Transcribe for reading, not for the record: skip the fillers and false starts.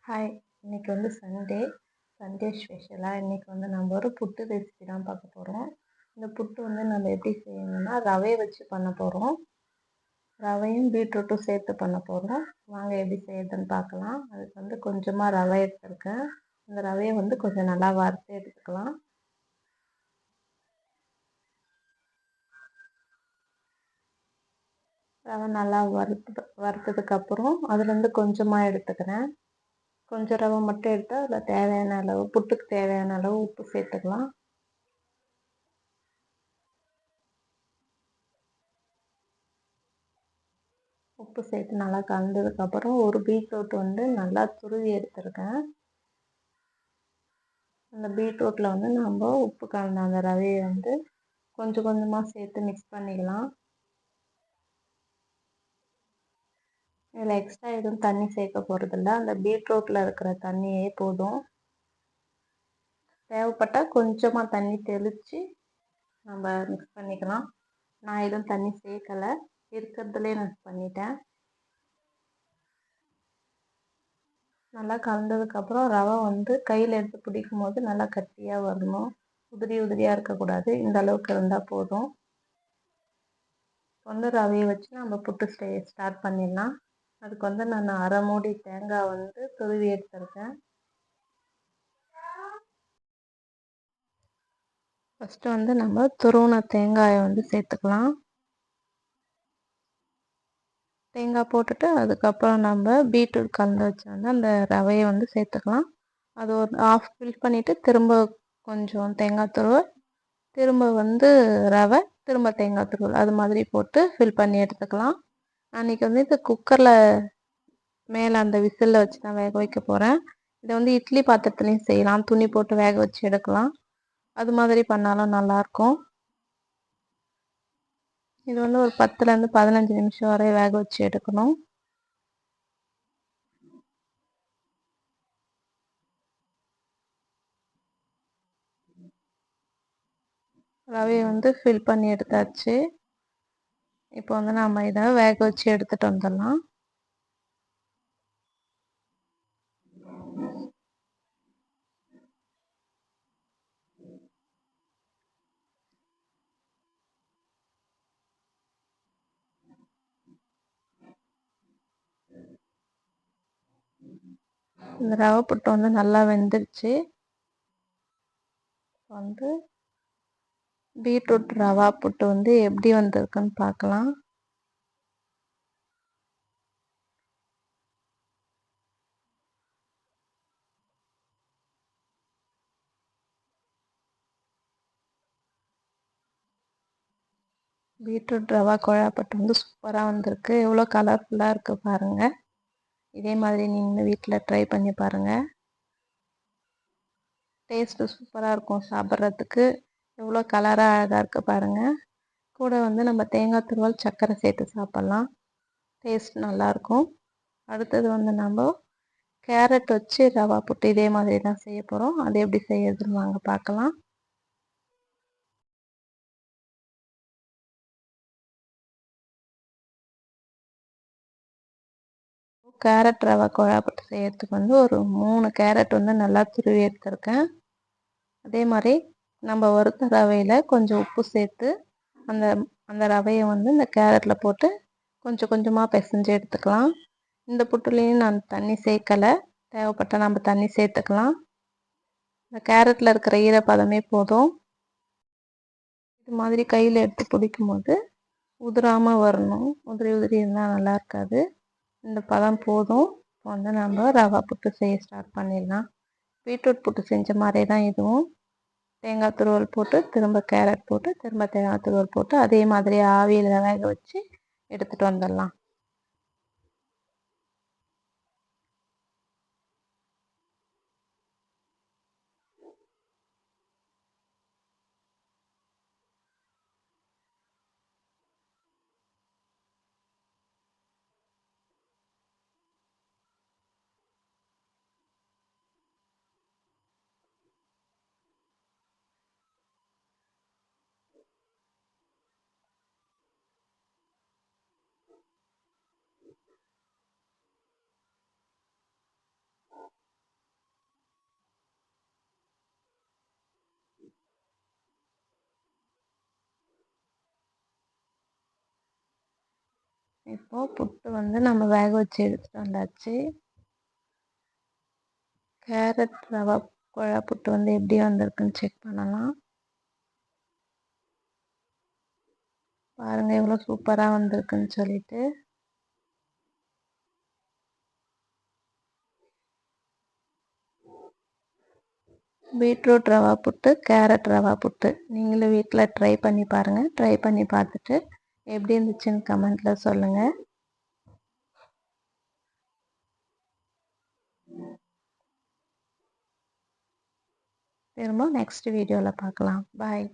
Hi! இன்னைக்கு வந்து Sunday ஸ்பெஷலா இன்னைக்கு வந்து நம்ம ஒரு புட்டு ரெசிபி தான் பார்க்க போறோம். இந்த புட்டு வந்து நம்ம எப்படி செய்யணும்னா, ரவைய வச்சு பண்ண போறோம். ரவையும் பீட்ரூட்டும் சேர்த்து பண்ண போறோம். வாங்க எப்படி செய்யறதுன்னு பார்க்கலாம். அதுக்கு வந்து கொஞ்சமா ரவை எடுத்துருக்கேன். அந்த ரவைய வந்து கொஞ்சம் நல்லா வறுத்து எடுத்துக்கலாம். ரவை நல்லா வறுத்ததுக்கப்புறம் அதுலேருந்து கொஞ்சமாக எடுத்துக்கிறேன். கொஞ்சம் ரவை மட்டும் எடுத்து அதில் தேவையான அளவு புட்டுக்கு தேவையான அளவு உப்பு சேர்த்துக்கலாம். உப்பு சேர்த்து நல்லா கலந்ததுக்கப்புறம் ஒரு பீட்ரூட் வந்து நல்லா துருவி எடுத்துருக்கேன். அந்த பீட்ரூட்டில் வந்து நம்ம உப்பு கலந்த அந்த ரவையை வந்து கொஞ்சம் கொஞ்சமாக சேர்த்து மிக்ஸ் பண்ணிக்கலாம். இதில் எக்ஸ்ட்ரா எதுவும் தண்ணி சேர்க்க போகிறதில்ல. அந்த பீட்ரூட்டில் இருக்கிற தண்ணியே போதும். தேவைப்பட்டால் கொஞ்சமாக தண்ணி தெளித்து நம்ம மிக்ஸ் பண்ணிக்கலாம். நான் எதுவும் தண்ணி சேர்க்கலை, இருக்கிறதுலே நான் பண்ணிட்டேன். நல்லா கலந்ததுக்கப்புறம் ரவை வந்து கையில் எடுத்து பிடிக்கும் போது நல்லா கட்டியாக வரணும். உதிரி உதிரியாக இருக்கக்கூடாது. இந்த அளவுக்கு இருந்தால் போதும். வந்து ரவையை வச்சு நம்ம புட்டு செய்ய ஸ்டார்ட் பண்ணிடலாம். அதுக்கு வந்து நான் அரை மூடி தேங்காய் வந்து துருவி எடுத்துருக்கேன். ஃபஸ்ட்டு வந்து நம்ம துருவின தேங்காயை வந்து சேர்த்துக்கலாம். தேங்காய் போட்டுட்டு அதுக்கப்புறம் நம்ம பீட்ரூட் கலந்து வச்சு வந்து அந்த ரவையை வந்து சேர்த்துக்கலாம். அது ஒரு ஆஃப் ஃபில் பண்ணிவிட்டு திரும்ப கொஞ்சம் தேங்காய் துருவல், திரும்ப வந்து ரவை, திரும்ப தேங்காய் துருவல் அது மாதிரி போட்டு ஃபில் பண்ணி எடுத்துக்கலாம். அன்றைக்கி வந்து இது குக்கரில் மேலே அந்த விசிலில் வச்சு தான் வேக வைக்க போகிறேன். இதை வந்து இட்லி பாத்திரத்துலேயும் செய்யலாம். துணி போட்டு வேக வச்சு எடுக்கலாம். அது மாதிரி பண்ணாலும் நல்லாயிருக்கும். இது வந்து ஒரு 10லேருந்து 15 நிமிஷம் வரை வேக வச்சு எடுக்கணும். ரவையை வந்து ஃபில் பண்ணி எடுத்தாச்சு. இப்போ வந்து நம்ம இதை வேக வச்சு எடுத்துகிட்டு வந்துடலாம். இந்த ரவை புட்டு வந்து நல்லா வெந்துருச்சு. வந்து பீட்ரூட் ரவா புட்டு வந்து எப்படி வந்திருக்குன்னு பார்க்கலாம். பீட்ரூட் ரவா குழாப்பட்டு வந்து சூப்பராக வந்திருக்கு. எவ்வளோ கலர்ஃபுல்லாக இருக்குது பாருங்கள். இதே மாதிரி நீங்கள் வீட்டில் ட்ரை பண்ணி பாருங்கள். டேஸ்ட்டு சூப்பராக இருக்கும் சாப்பிட்றதுக்கு. எவ்வளோ கலராக அழகாக இருக்குது பாருங்கள். கூட வந்து நம்ம தேங்காய் துருவல் சர்க்கரை சேர்த்து சாப்பிட்லாம். டேஸ்ட் நல்லாயிருக்கும். அடுத்தது வந்து நம்ம கேரட் வச்சு ரவா புட்டு இதே மாதிரி தான் செய்ய போகிறோம். அது எப்படி செய்யறதுன்னு வாங்க பார்க்கலாம். கேரட் ரவா குழாப்புட்டு செய்யறதுக்கு வந்து ஒரு 3 கேரட் வந்து நல்லா துருவி எடுத்துருக்கேன். அதே மாதிரி நம்ம வறுத்த ரவையில் கொஞ்சம் உப்பு சேர்த்து அந்த அந்த ரவையை வந்து இந்த கேரட்டில் போட்டு கொஞ்சம் கொஞ்சமாக பிசைஞ்சு எடுத்துக்கலாம். இந்த புட்டுலேயும் நான் தண்ணி சேர்க்கலை. தேவைப்பட்டால் நம்ம தண்ணி சேர்த்துக்கலாம். இந்த கேரட்டில் இருக்கிற ஈரப்பதமே போதும். இது மாதிரி கையில் எடுத்து பிடிக்கும் போது உதிராமல் வரணும். உதிரி உதிரி இருந்தால் நல்லா இருக்காது. இந்த பதம் போதும். இப்போ வந்து நம்ம ரவா புட்டு செய்ய ஸ்டார்ட் பண்ணிடலாம். பீட்ரூட் புட்டு செஞ்ச மாதிரி தான் இதுவும். தேங்காய் துருவல் போட்டு திரும்ப கேரட் போட்டு திரும்ப தேங்காய் துருவல் போட்டு அதே மாதிரி ஆவியில் வேக வச்சு எடுத்துகிட்டு வந்துடலாம். இப்போது புட்டு வந்து நம்ம வேக வச்சு எடுத்துகிட்டு வந்தாச்சு. கேரட் ரவா குழா புட்டு வந்து எப்படி வந்திருக்குன்னு செக் பண்ணலாம். பாருங்கள் எவ்வளோ சூப்பராக வந்திருக்குன்னு சொல்லிட்டு. பீட்ரூட் ரவா புட்டு, கேரட் ரவா புட்டு நீங்களும் வீட்டில் ட்ரை பண்ணி பாருங்கள். ட்ரை பண்ணி பார்த்துட்டு எப்படி இருந்துச்சுன்னு கமெண்ட்டில் சொல்லுங்கள். திரும்ப நெக்ஸ்ட் வீடியோவில் பார்க்கலாம். பாய்.